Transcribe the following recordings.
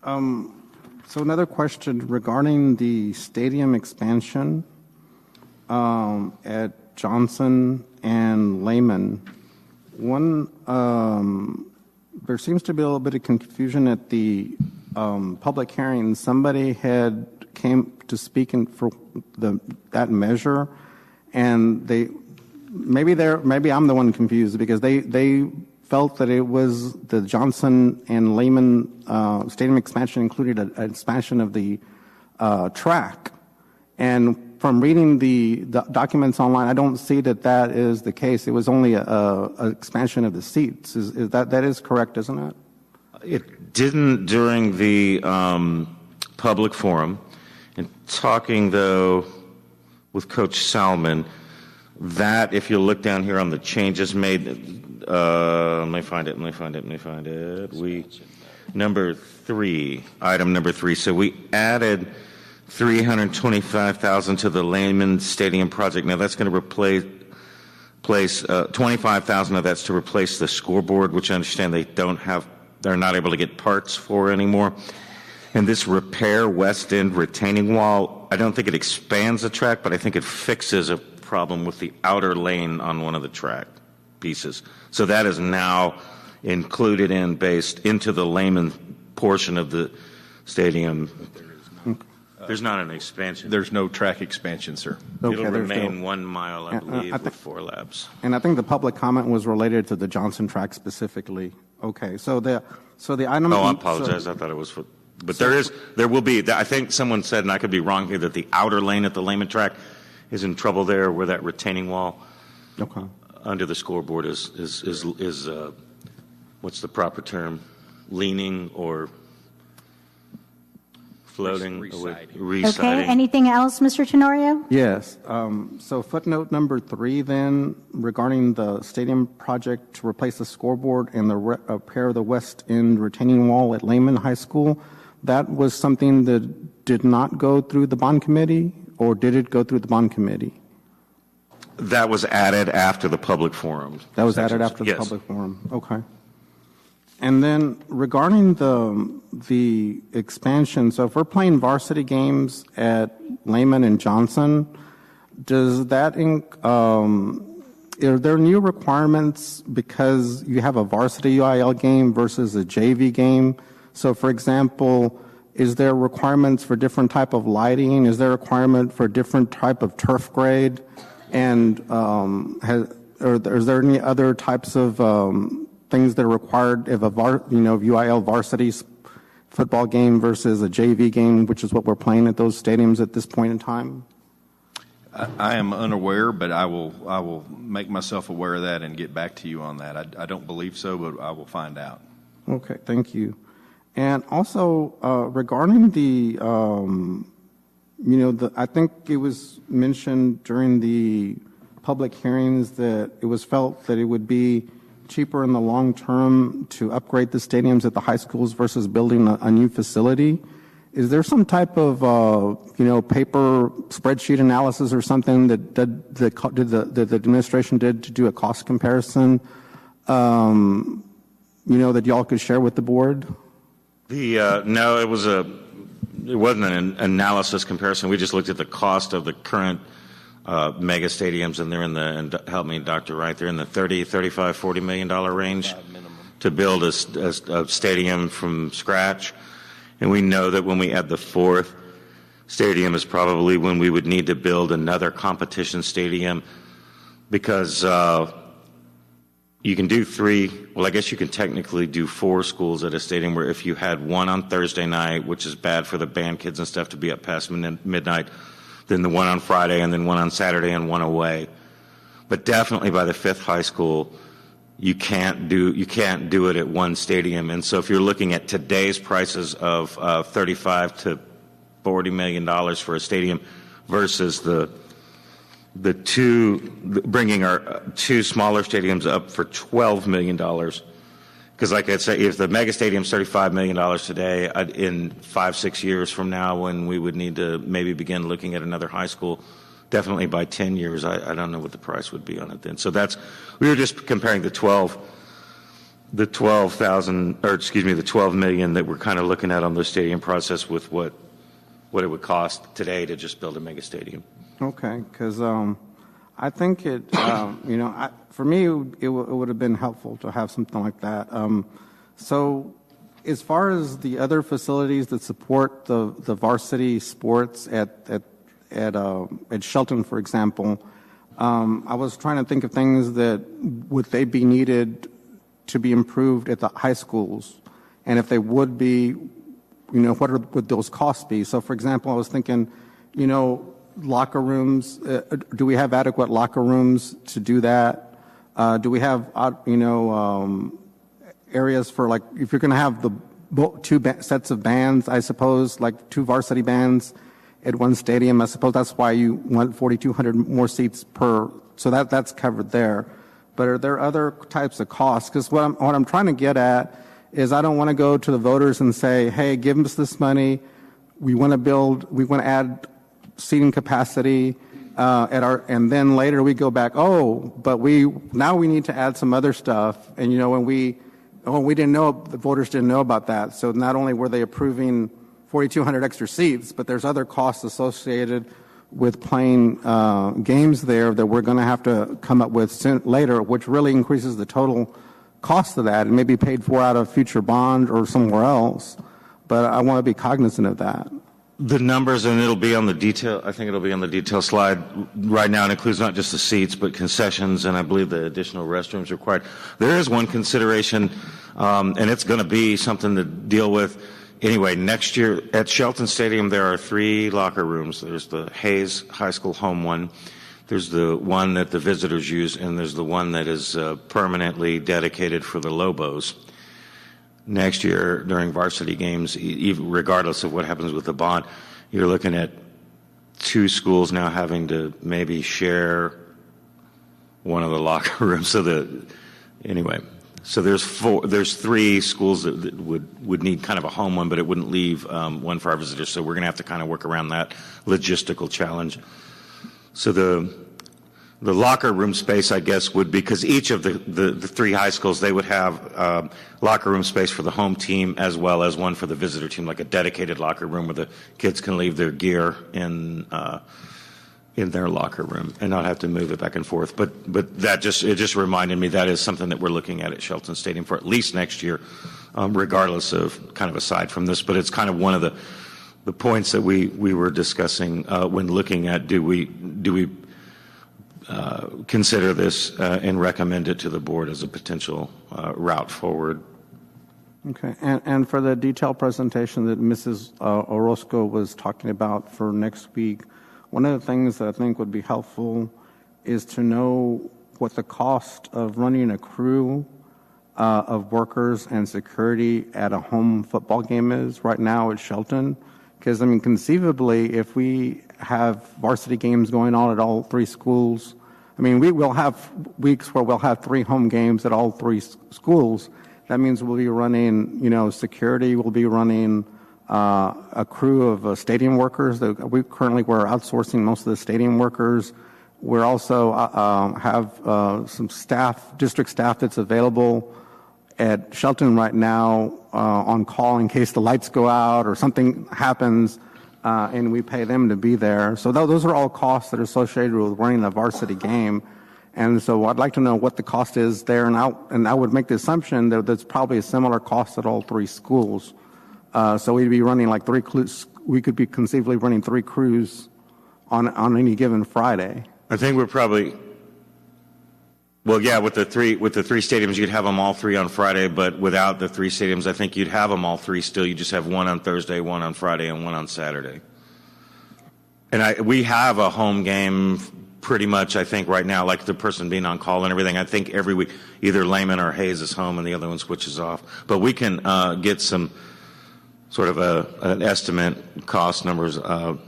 So another question regarding the stadium expansion at Johnson and Lehman. There seems to be a little bit of confusion at the public hearing. Somebody had came to speak for that measure, and maybe I'm the one confused because they felt that it was the Johnson and Lehman stadium expansion included an expansion of the track. And from reading the documents online, I don't see that is the case. It was only an expansion of the seats. Is that is correct, isn't it? It didn't during the public forum. In talking, though, with Coach Salmon, that if you look down here on the changes made, let me find it. Item number three. So we added $325,000 to the Lehman Stadium project. Now that's going to replace $25,000 of that's to replace the scoreboard, which I understand they're not able to get parts for anymore. And this repair West End retaining wall, I don't think it expands the track, but I think it fixes a problem with the outer lane on one of the track pieces. So that is now included based into the Lehman portion of the stadium. There's not an expansion. There's no track expansion, sir. Okay, it'll remain 1 mile, I believe, with 4 laps. And I think the public comment was related to the Johnson track specifically. Okay, so the item. Oh, I apologize. I thought it was for. But there will be. I think someone said, and I could be wrong here, that the outer lane at the Lehman track is in trouble there, where that retaining wall under the scoreboard is what's the proper term? Leaning or floating? Reciting. Okay, anything else, Mr. Tenorio? Yes. So footnote number 3 then, regarding the stadium project to replace the scoreboard and the repair of the West End retaining wall at Lehman High School, that was something that did not go through the bond committee, or did it go through the bond committee? That was added after the public forum. That was added after the public forum. Okay. And then regarding the expansion, so if we're playing varsity games at Lehman and Johnson, does that are there new requirements because you have a varsity UIL game versus a JV game? So for example, is there requirements for different type of lighting? Is there a requirement for different type of turf grade? And is there any other types of things that are required if UIL varsity football game versus a JV game, which is what we're playing at those stadiums at this point in time? I am unaware, but I will make myself aware of that and get back to you on that. I don't believe so, but I will find out. Okay, thank you. And also regarding the, I think it was mentioned during the public hearings that it was felt that it would be cheaper in the long term to upgrade the stadiums at the high schools versus building a new facility. Is there some type of paper spreadsheet analysis or something that the administration did to do a cost comparison? That y'all could share with the board? No, it wasn't an analysis comparison. We just looked at the cost of the current mega stadiums, and they're and help me, Dr. Wright, they're in the $35-40 million range to build a stadium from scratch. And we know that when we add the 4th stadium is probably when we would need to build another competition stadium, because you can do 3, well, I guess you can technically do 4 schools at a stadium, where if you had one on Thursday night, which is bad for the band kids and stuff to be up past midnight, then the one on Friday, and then one on Saturday and one away. But definitely by the 5th high school, you can't do it at one stadium. And so if you're looking at today's prices of $35 to $40 million for a stadium versus bringing our 2 smaller stadiums up for $12 million. Because like I say, if the mega stadium's $35 million today, in 5-6 years from now, when we would need to maybe begin looking at another high school, definitely by 10 years, I don't know what the price would be on it then. So we were just comparing the 12 the 12,000, or excuse me, the 12 million that we're kind of looking at on the stadium process with what it would cost today to just build a mega stadium. Okay, because I think it, for me, it would have been helpful to have something like that. So as far as the other facilities that support the varsity sports at Shelton, for example, I was trying to think of things that would they be needed to be improved at the high schools, and if they would be, what would those costs be? So, for example, I was thinking, locker rooms. Do we have adequate locker rooms to do that? Do we have, areas for, like, if you're going to have the two sets of bands, I suppose, like two varsity bands at one stadium, I suppose that's why you want 4,200 more seats per. So that's covered there. But are there other types of costs? Because what I'm trying to get at is I don't want to go to the voters and say, hey, give us this money. We want to add seating capacity and then later we go back, but now we need to add some other stuff. And we didn't know, the voters didn't know about that. So not only were they approving 4,200 extra seats, but there's other costs associated with playing games there that we're going to have to come up with later, which really increases the total cost of that. It may be paid for out of future bond or somewhere else, but I want to be cognizant of that. The numbers, and it'll be on the detail, I think it'll be on the detail slide right now. It includes not just the seats, but concessions, and I believe the additional restrooms required. There is one consideration, and it's going to be something to deal with. Anyway, next year at Shelton Stadium, there are 3 locker rooms. There's the Hayes High School home one. There's the one that the visitors use, and there's the one that is permanently dedicated for the Lobos. Next year, during varsity games, even regardless of what happens with the bond, you're looking at 2 schools now having to maybe share one of the locker rooms. So there's 3 schools that would need kind of a home one, but it wouldn't leave one for our visitors. So we're going to have to kind of work around that logistical challenge. So the locker room space, I guess, would be, because each of the 3 high schools, they would have locker room space for the home team as well as one for the visitor team, like a dedicated locker room where the kids can leave their gear in their locker room and not have to move it back and forth. But it just reminded me that is something that we're looking at Shelton Stadium for at least next year, regardless of kind of aside from this. But it's kind of one of the points that we were discussing when looking at do we consider this and recommend it to the board as a potential route forward. Okay, and for the detailed presentation that Mrs. Orozco was talking about for next week, one of the things that I think would be helpful is to know what the cost of running a crew of workers and security at a home football game is right now at Shelton. Because, conceivably, if we have varsity games going on at all 3 schools, we will have weeks where we'll have 3 home games at all 3 schools. That means we'll be running, security, we'll be running a crew of stadium workers. We're outsourcing most of the stadium workers. We're also have some staff, district staff that's available at Shelton right now on call in case the lights go out or something happens, and we pay them to be there. So those are all costs that are associated with running a varsity game. And so I'd like to know what the cost is there, and I would make the assumption that there's probably a similar cost at all 3 schools. So we'd be running like 3 crews. We could be conceivably running 3 crews on any given Friday. I think we're probably, well, yeah, with the three stadiums, you'd have them all 3 on Friday, but without the 3 stadiums, I think you'd have them all 3 still. You just have 1 on Thursday, 1 on Friday, and 1 on Saturday. And we have a home game pretty much, I think, right now, like the person being on call and everything. I think every week either Lehman or Hayes is home and the other one switches off. But we can get some sort of an estimate cost numbers on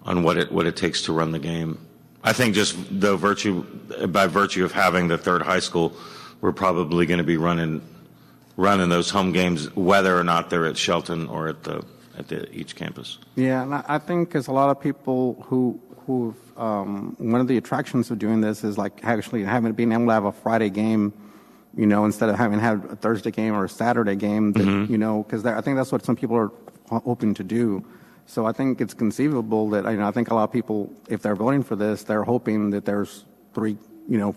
what it takes to run the game. I think just by virtue of having the 3rd high school, we're probably going to be running those home games, whether or not they're at Shelton or at each campus. Yeah, and I think because a lot of people who one of the attractions of doing this is like actually having been able to have a Friday game, instead of having had a Thursday game or a Saturday game, that, because I think that's what some people are hoping to do. So I think it's conceivable that, I think a lot of people, if they're voting for this, they're hoping that there's 3,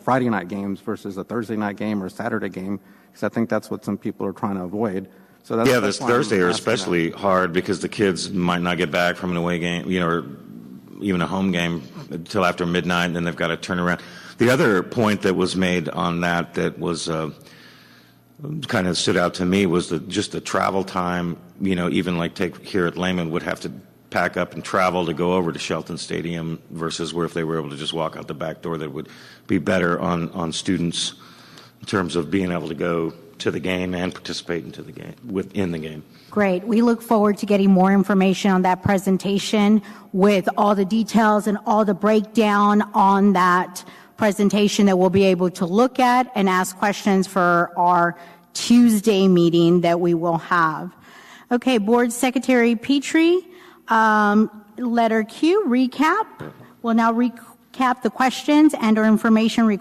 Friday night games versus a Thursday night game or a Saturday game, because I think that's what some people are trying to avoid. So that's, this Thursday are especially hard because the kids might not get back from an away game, or even a home game until after midnight, and then they've got to turn around. The other point that was made on that was kind of stood out to me was just the travel time. Even like take here at Lehman would have to pack up and travel to go over to Shelton Stadium versus where if they were able to just walk out the back door, that would be better on students in terms of being able to go to the game and participate within the game. Great. We look forward to getting more information on that presentation with all the details and all the breakdown on that presentation that we'll be able to look at and ask questions for our Tuesday meeting that we will have. Okay, Board Secretary Petrie, letter Q, recap. We'll now recap the questions and/or information required